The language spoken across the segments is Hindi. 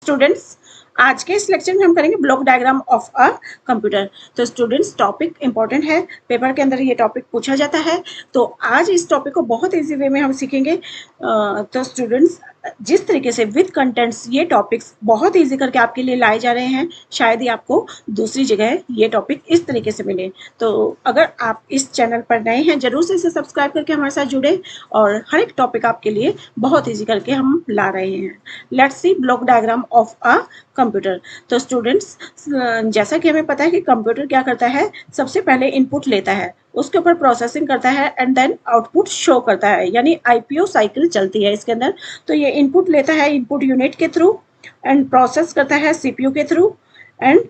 स्टूडेंट्स, आज के इस लेक्चर में हम करेंगे block diagram of a computer. तो स्टूडेंट्स, टॉपिक इंपॉर्टेंट है, पेपर के अंदर ये टॉपिक पूछा जाता है। तो आज इस टॉपिक को बहुत इजी वे में हम सीखेंगे। तो स्टूडेंट्स, जिस तरीके से विद कंटेंट्स ये टॉपिक्स बहुत इजी करके आपके लिए लाए जा रहे हैं, शायद ही आपको दूसरी जगह ये टॉपिक इस तरीके से मिले। तो अगर आप इस चैनल पर नए हैं, जरूर से इसे सब्सक्राइब करके हमारे साथ जुड़े और हर एक टॉपिक आपके लिए बहुत इजी करके हम ला रहे हैं। Let's see block diagram of a computer. तो स्टूडेंट्स, जैसा कि हमें पता है कि कंप्यूटर क्या करता है, सबसे पहले इनपुट लेता है, उसके ऊपर प्रोसेसिंग करता है एंड देन आउटपुट शो करता है, यानी आईपीओ साइकिल चलती है इसके अंदर। तो ये इनपुट लेता है इनपुट यूनिट के थ्रू एंड प्रोसेस करता है सीपीयू के through and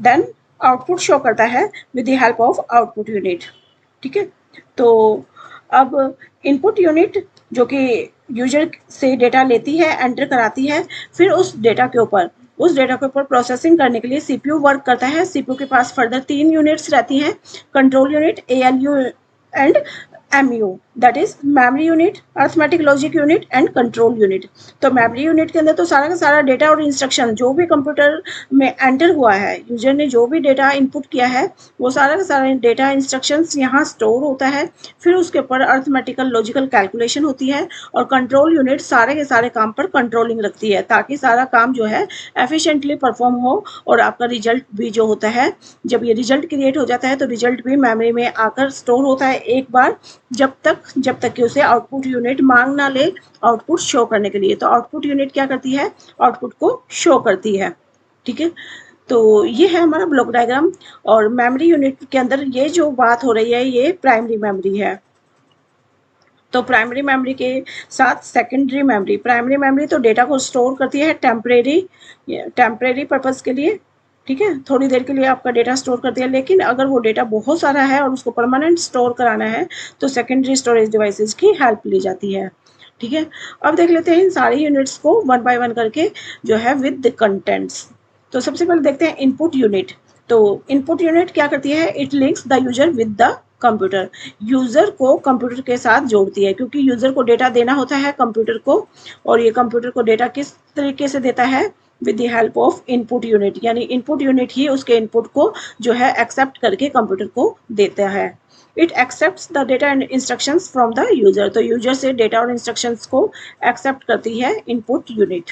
then output show करता है with the help of output unit. ठीक है, तो अब इनपुट यूनिट जो कि यूजर से डेटा लेती है, एंटर कराती है, फिर उस डेटा के ऊपर प्रोसेसिंग करने के लिए सीपीयू वर्क करता है। सीपीयू के पास फर्दर 3 यूनिट्स रहती हैं, control unit, ALU and MU, that is memory unit, arithmetic logic unit and control unit. तो मेमोरी यूनिट के अंदर तो सारा का सारा डेटा और इंस्ट्रक्शन जो भी कंप्यूटर में एंटर हुआ है, यूजर ने जो भी डेटा इनपुट किया है, वो सारा का सारा डेटा इंस्ट्रक्शंस यहाँ स्टोर होता है। फिर उसके ऊपर अर्थमेटिकल लॉजिकल कैलकुलेशन होती है और कंट्रोल यूनिट सारे के सारे काम पर कंट्रोलिंग रखती है, ताकि सारा काम जो है एफिशिएंटली परफॉर्म हो और आपका रिजल्ट भी जो होता है, जब ये रिजल्ट क्रिएट हो जाता है तो रिजल्ट भी मेमोरी में आकर स्टोर होता है एक बार, जब तक कि उसे आउटपुट यूनिट मांग ना ले आउटपुट शो करने के लिए। तो आउटपुट यूनिट क्या करती है, आउटपुट को शो करती है। ठीक है, तो ये है हमारा ब्लॉक डायग्राम। और मेमोरी यूनिट के अंदर ये जो बात हो रही है, ये प्राइमरी मेमोरी है। तो प्राइमरी मेमोरी के साथ सेकेंडरी मेमोरी, प्राइमरी मेमोरी तो डेटा को स्टोर करती है टेम्परेरी पर्पस के लिए। ठीक है, थोड़ी देर के लिए आपका डेटा स्टोर करती है, लेकिन अगर वो डेटा बहुत सारा है और उसको परमानेंट स्टोर कराना है तो सेकेंडरी स्टोरेज डिवाइसेस की हेल्प ली जाती है। ठीक है, अब देख लेते हैं इन सारी यूनिट्स को वन बाय वन करके, जो है विद द कंटेंट्स। तो सबसे पहले देखते हैं इनपुट यूनिट। तो इनपुट यूनिट क्या करती है, it links the user with the computer, user को कंप्यूटर के साथ जोड़ती है, क्योंकि यूजर को डेटा देना होता है कंप्यूटर को, और ये कंप्यूटर को डेटा किस तरीके से देता है, with the help of input unit, यानी इनपुट यूनिट ही उसके इनपुट को जो है एक्सेप्ट करके कंप्यूटर को देता है। It accepts the data and instructions from the user, तो यूजर से डेटा और इंस्ट्रक्शंस को एक्सेप्ट करती है input unit.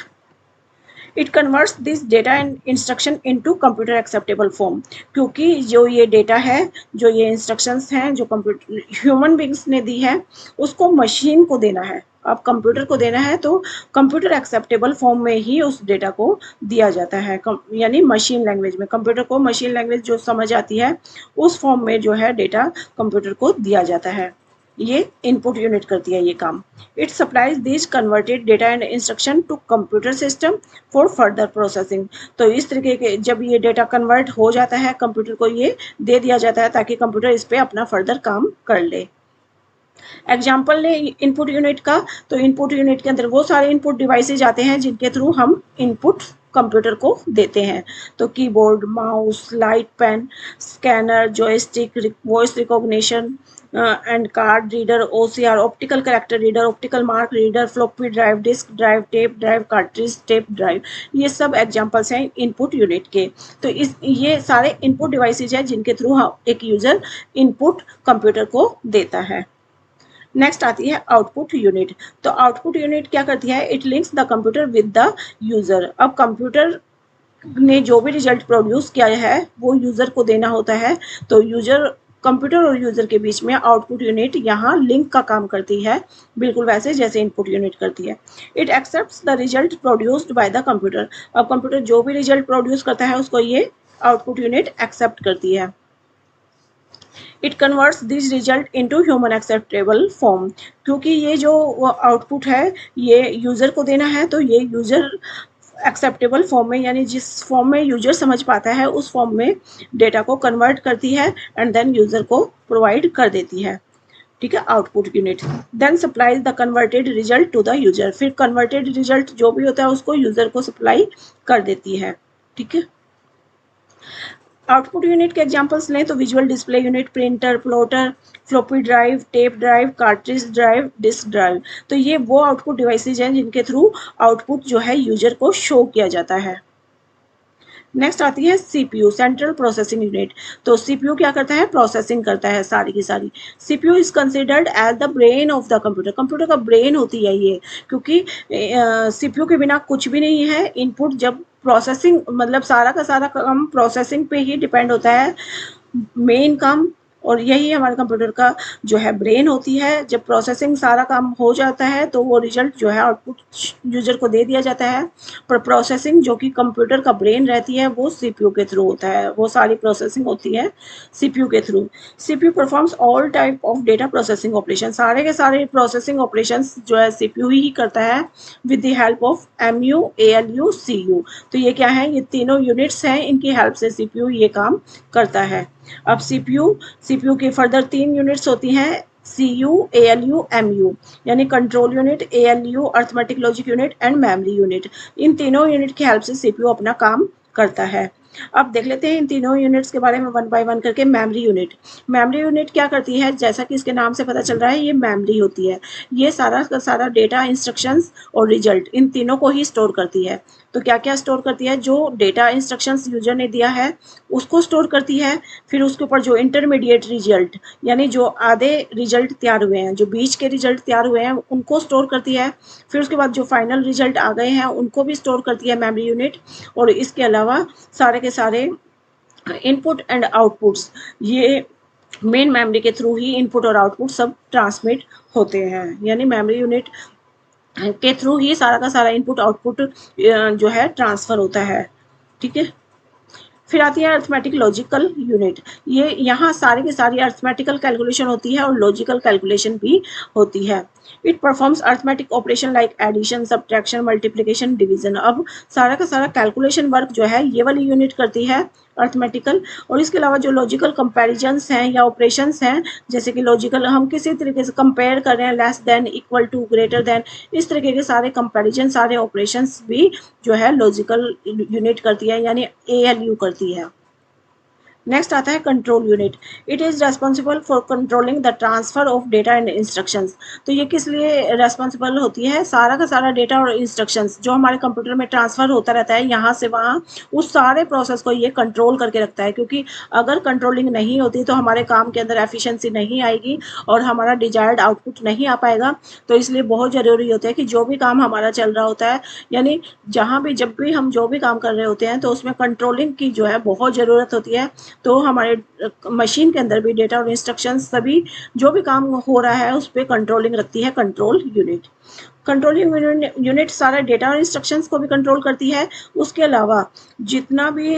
It converts this data and instruction into computer acceptable form, क्योंकि जो ये डेटा है, जो ये इंस्ट्रक्शंस हैं, जो कंप्यूटर ह्यूमन बींग्स ने दी है, उसको मशीन को देना है। अब कंप्यूटर को देना है तो कंप्यूटर एक्सेप्टेबल फॉर्म में ही उस डेटा को दिया जाता है, यानी मशीन लैंग्वेज में। कंप्यूटर को मशीन लैंग्वेज जो समझ आती है, उस फॉर्म में जो है डेटा कंप्यूटर को दिया जाता है। ये इनपुट यूनिट करती है ये काम। It supplies this converted data and instruction to computer system for further processing. तो इस तरीके के जब ये डेटा कन्वर्ट हो जाता है, कंप्यूटर को ये दे दिया जाता है ताकि कंप्यूटर इस पे अपना फर्दर काम कर ले। एग्जाम्पल ले इनपुट यूनिट का, तो इनपुट यूनिट के अंदर वो सारे इनपुट डिवाइसेज आते हैं जिनके थ्रू हम इनपुट कंप्यूटर को देते हैं। तो keyboard, mouse, light pen, scanner, joystick, voice recognition and card reader, OCR, optical character reader, optical mark reader, floppy drive, disk drive, tape drive, cartridge, tape drive, ये सब एग्जांपल्स हैं इनपुट यूनिट के। तो ये सारे इनपुट डिवाइसेज हैं जिनके थ्रू हम एक यूजर इनपुट कंप्यूटर को देता है। नेक्स्ट आती है आउटपुट यूनिट। तो आउटपुट यूनिट क्या करती है, it links the computer with the user. अब कंप्यूटर ने जो भी रिजल्ट प्रोड्यूस किया है वो यूजर को देना होता है, तो कंप्यूटर और यूजर के बीच में आउटपुट यूनिट यहाँ लिंक का काम करती है, बिल्कुल वैसे जैसे इनपुट यूनिट करती है। It accepts the result produced by the computer. अब कंप्यूटर जो भी रिजल्ट प्रोड्यूस करता है उसको ये आउटपुट यूनिट एक्सेप्ट करती है। It converts this result into human acceptable form, क्योंकि ये जो आउटपुट है ये यूजर को देना है, तो ये यूजर एक्सेप्टेबल फॉर्म में, यानी जिस फॉर्म में यूजर समझ पाता है उस फॉर्म में डेटा को कन्वर्ट करती है एंड देन यूजर को प्रोवाइड कर देती है। ठीक है, output unit then supplies the converted result to the user. फिर कन्वर्टेड रिजल्ट जो भी होता है उसको यूजर को सप्लाई कर देती है। ठीक है, आउटपुट यूनिट के एग्जांपल्स लें तो visual display unit, printer, plotter, floppy drive, tape drive, cartridge drive, disk drive. तो ये वो आउटपुट डिवाइसेज हैं जिनके थ्रू आउटपुट जो है यूजर को शो किया जाता है। नेक्स्ट आती है सीपीयू, सेंट्रल प्रोसेसिंग यूनिट। तो सीपीयू क्या करता है, प्रोसेसिंग करता है सारी की सारी। CPU is considered as the brain of the computer, computer का ब्रेन होती है ये, क्योंकि सीपीयू के बिना कुछ भी नहीं है। इनपुट जब प्रोसेसिंग मतलब सारा का सारा काम प्रोसेसिंग पे ही डिपेंड होता है, मेन काम, और यही हमारे कंप्यूटर का जो है ब्रेन होती है। जब प्रोसेसिंग सारा काम हो जाता है तो वो रिजल्ट जो है आउटपुट यूजर को दे दिया जाता है। पर प्रोसेसिंग जो कि कंप्यूटर का ब्रेन रहती है वो सीपीयू के थ्रू होता है, वो सारी प्रोसेसिंग होती है सीपीयू के through. CPU performs all type of data processing operation, सारे के सारे प्रोसेसिंग ऑपरेशंस जो है सीपीयू ही करता है with the help of MU, ALU, CU. तो ये क्या है, ये तीनों यूनिट्स हैं, इनकी हेल्प से सीपीयू ये काम करता है। अब सीपीयू की फर्दर 3 यूनिट्स होती हैं, सीयू, एएलयू, एमयू, यानी control unit, ALU arithmetic logic unit and memory unit. इन तीनों यूनिट की हेल्प से सीपीयू अपना काम करता है। अब देख लेते हैं इन तीनों यूनिट्स के बारे में वन बाय वन करके। मेमोरी यूनिट क्या करती है, जैसा कि इसके नाम से पता चल रहा है ये मेमोरी होती है। ये सारा का सारा डेटा, इंस्ट्रक्शंस और रिजल्ट, इन तीनों को ही स्टोर करती है। तो क्या क्या स्टोर करती है, जो डेटा इंस्ट्रक्शंस यूजर ने दिया है उसको स्टोर करती है। फिर उसके ऊपर जो इंटरमीडिएट रिजल्ट, यानी जो आधे रिजल्ट तैयार हुए हैं, जो बीच के रिजल्ट तैयार हुए हैं उनको स्टोर करती है। फिर उसके बाद जो फाइनल रिजल्ट आ गए हैं उनको भी स्टोर करती है मेमोरी यूनिट। और इसके अलावा सारे के सारे इनपुट एंड आउटपुट्स ये मेन मेमोरी के थ्रू ही इनपुट और आउटपुट सब ट्रांसमिट होते हैं, यानी मेमोरी यूनिट के थ्रू ही सारा का सारा इनपुट आउटपुट जो है ट्रांसफर होता है। ठीक है। फिर आती है अर्थमेटिक लॉजिकल यूनिट। ये यहाँ सारी की सारी अर्थमेटिकल कैलकुलेशन होती है और लॉजिकल कैलकुलेशन भी होती है। It performs arithmetic operation like addition, subtraction, multiplication, division. अब सारा का सारा कैलकुलेशन वर्क जो है ये वाली यूनिट करती है अर्थमेटिकल। और इसके अलावा जो लॉजिकल कंपैरिजंस हैं या ऑपरेशंस हैं, जैसे कि लॉजिकल हम किसी तरीके से कंपेयर कर रहे हैं, less than, equal to, greater than, इस तरीके के सारे कंपैरिजन, सारे ऑपरेशंस भी जो है लॉजिकल यूनिट करती है, यानी एएलयू करती है। नेक्स्ट आता है control unit. It is responsible for controlling the transfer of data and instructions. तो ये किस लिए रेस्पॉन्सिबल होती है, सारा का सारा डेटा और इंस्ट्रक्शंस जो हमारे कंप्यूटर में ट्रांसफर होता रहता है यहाँ से वहाँ, उस सारे प्रोसेस को ये कंट्रोल करके रखता है। क्योंकि अगर कंट्रोलिंग नहीं होती तो हमारे काम के अंदर एफिशिएंसी नहीं आएगी और हमारा डिजायर्ड आउटपुट नहीं आ पाएगा। तो इसलिए बहुत ज़रूरी होता है कि जो भी काम हमारा चल रहा होता है, यानी जहाँ भी जब भी हम जो भी काम कर रहे होते हैं तो उसमें कंट्रोलिंग की जो है बहुत ज़रूरत होती है। तो हमारे मशीन के अंदर भी डेटा और इंस्ट्रक्शंस सभी जो भी काम हो रहा है उस पर कंट्रोलिंग रखती है कंट्रोल यूनिट। कंट्रोलिंग यूनिट सारे डेटा और इंस्ट्रक्शंस को भी कंट्रोल करती है। उसके अलावा जितना भी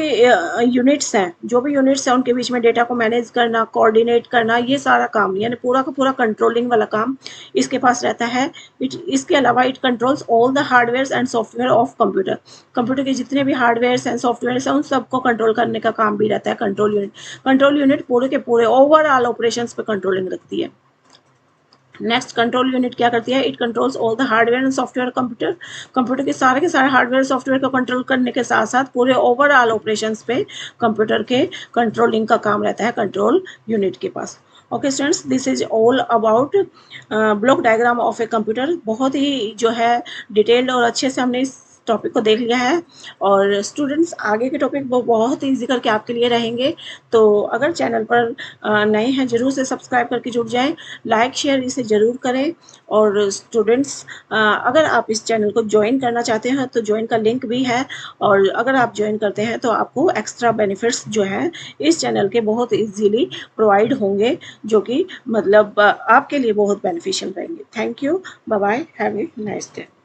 यूनिट्स हैं, जो भी यूनिट्स हैं उनके बीच में डेटा को मैनेज करना, कोऑर्डिनेट करना, ये सारा काम यानी पूरा का पूरा कंट्रोलिंग वाला काम इसके पास रहता है। इसके अलावा it controls all the hardware and software of computer. Computer के जितने भी हार्डवेयर एंड सॉफ्टवेयर हैं उन सबको कंट्रोल करने का काम भी रहता है कंट्रोल यूनिट। कंट्रोल यूनिट पूरे के पूरे ओवरऑल ऑपरेशंस पे कंट्रोलिंग रखती है। नेक्स्ट कंट्रोल यूनिट क्या करती है, it controls all the hardware and software computer. Computer के सारे हार्डवेयर सॉफ्टवेयर को कंट्रोल करने के साथ साथ पूरे ओवरऑल ऑपरेशंस पे कंप्यूटर के कंट्रोलिंग का काम रहता है कंट्रोल यूनिट के पास। Okay students, this is all about block diagram of a computer. बहुत ही जो है डिटेल्ड और अच्छे से हमने इस टॉपिक को देख लिया है। और स्टूडेंट्स आगे के टॉपिक वो बहुत ईजी करके आपके लिए रहेंगे। तो अगर चैनल पर नए हैं ज़रूर से सब्सक्राइब करके जुड़ जाएं, लाइक शेयर इसे ज़रूर करें। और स्टूडेंट्स अगर आप इस चैनल को ज्वाइन करना चाहते हैं तो ज्वाइन का लिंक भी है, और अगर आप ज्वाइन करते हैं तो आपको एक्स्ट्रा बेनिफिट्स जो हैं इस चैनल के बहुत ईजीली प्रोवाइड होंगे, जो कि मतलब आपके लिए बहुत बेनिफिशियल रहेंगे। Thank you, bye bye, have a nice day.